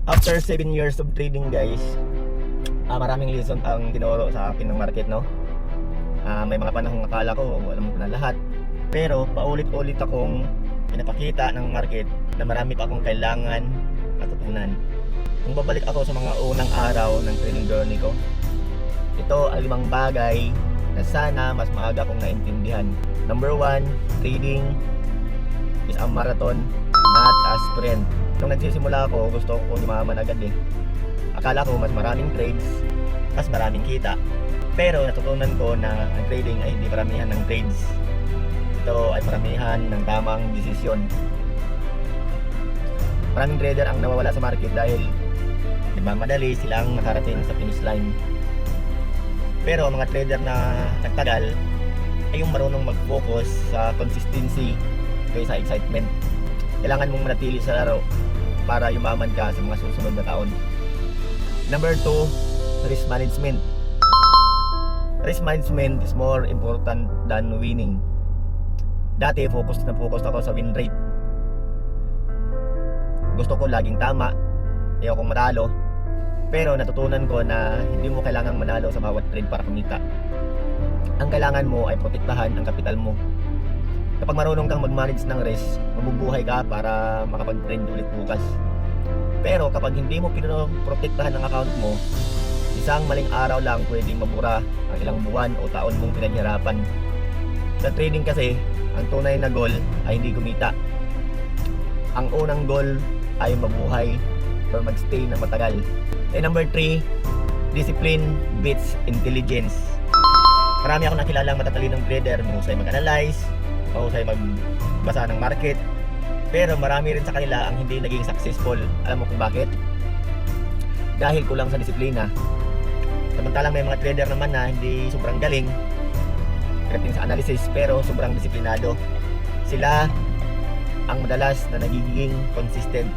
After 7 years of trading guys, maraming lesson ang tinuro sa akin ng market, no? May mga panahong akala ko alam ko na lahat, pero paulit-ulit akong pinapakita ng market na marami pa akong kailangan matutunan. Kung babalik ako sa mga unang araw ng trading journey ko, ito ang 5 bagay na sana mas maaga kong naintindihan. Number 1, trading is a marathon, not a sprint. Nung nagsisimula ako, gusto ko yumaman agad eh. Akala ko mas maraming trades, mas maraming kita. Pero natutunan ko na ang trading ay hindi paramihan ng trades. Ito ay paramihan ng tamang desisyon. Maraming trader ang nawawala sa market dahil nagmamadali silang nakarating sa finish line. Pero ang mga trader na nagtagal ay yung marunong mag-focus sa consistency kaysa excitement. Kailangan mong manatili sa laro para yumaman ka sa mga susunod na taon. Number 2, risk management. Risk management is more important than winning. Dati focus ako sa win rate. Gusto ko laging tama, ayaw kong matalo. Pero natutunan ko na hindi mo kailangang manalo sa bawat trade para kumita. Ang kailangan mo ay protektahan ang kapital mo. Kapag marunong kang mag-manage ng risk, mabubuhay ka para makapag-trade ulit bukas. Pero kapag hindi mo pinoprotektahan ang account mo, isang maling araw lang pwedeng mabura ang ilang buwan o taon mong pinaghirapan. Sa trading kasi, ang tunay na goal ay hindi kumita. Ang unang goal ay mabuhay or magstay na matagal. Number 3, discipline beats intelligence. Marami akong nakilalang matatalinong trader, mahusay mag-analyze, mahusay magbasa ng market, pero marami rin sa kanila ang hindi naging successful. Alam mo kung bakit? Dahil kulang sa disiplina. Samantalang may mga trader naman na hindi sobrang galing pagdating sa analysis, pero sobrang disiplinado. Sila ang madalas na nagiging consistent.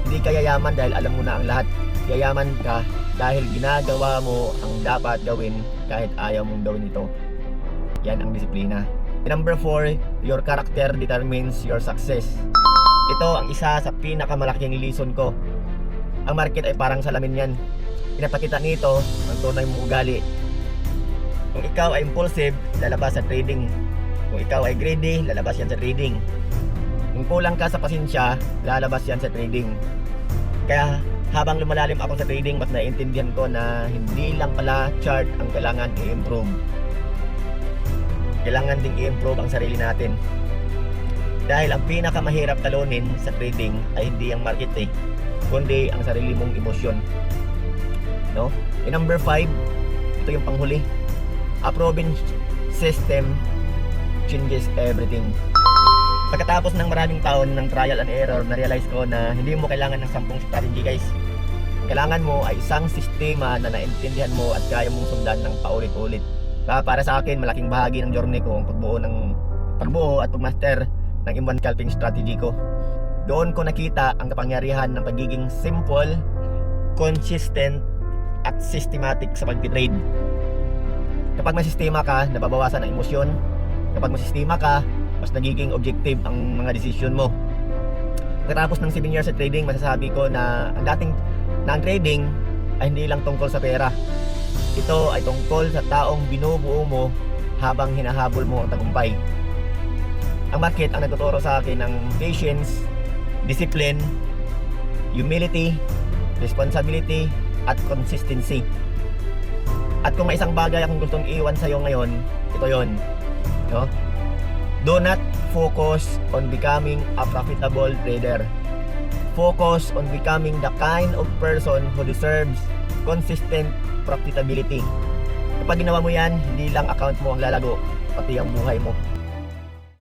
Hindi ka yayaman dahil alam mo na ang lahat. Yayaman ka dahil ginagawa mo ang dapat gawin kahit ayaw mong gawin ito. Yan ang disiplina. Number 4, your character determines your success. Ito ang isa sa pinakamalaking lesson ko. Ang market ay parang salamin yan. Pinapakita nito ang tunay mong ugali. Kung ikaw ay impulsive, lalabas sa trading. Kung ikaw ay greedy, lalabas yan sa trading. Kung kulang ka sa pasensya, lalabas yan sa trading. Kaya habang lumalalim ako sa trading, mas naiintindihan ko na hindi lang pala chart ang kailangan i-improve. Kailangan ding i-improve ang sarili natin. Dahil ang pinakamahirap talunin sa trading ay hindi ang market kundi ang sarili mong emosyon. No? Number 5, ito yung panghuli. A proven system changes everything. Pagkatapos ng maraming taon ng trial and error, na-realize ko na hindi mo kailangan ng 10 strategy guys. Kailangan mo ay isang sistema na naintindihan mo at kaya mong sundan ng paulit-ulit. Para sa akin, malaking bahagi ng journey ko ang pagbuo at pagmaster ng inbound scalping strategy ko. Doon ko nakita ang kapangyarihan ng pagiging simple, consistent, at systematic sa pag-trade. Kapag may sistema ka, nababawasan ang emosyon. Kapag may sistema ka, mas nagiging objective ang mga decision mo. Pagkatapos ng 7 years sa trading, masasabi ko na ang trading ay hindi lang tungkol sa pera. Ito ay tungkol sa taong binubuo mo habang hinahabol mo ang tagumpay. Ang market ang nagtuturo sa akin ng patience, discipline, humility, responsibility, at consistency. At kung may isang bagay akong gustong iwan sa'yo ngayon, ito yon, no? Do not focus on becoming a profitable trader. Focus on becoming the kind of person who deserves consistent profitability. Kapag ginawa mo yan, hindi lang account mo ang lalago, pati ang buhay mo.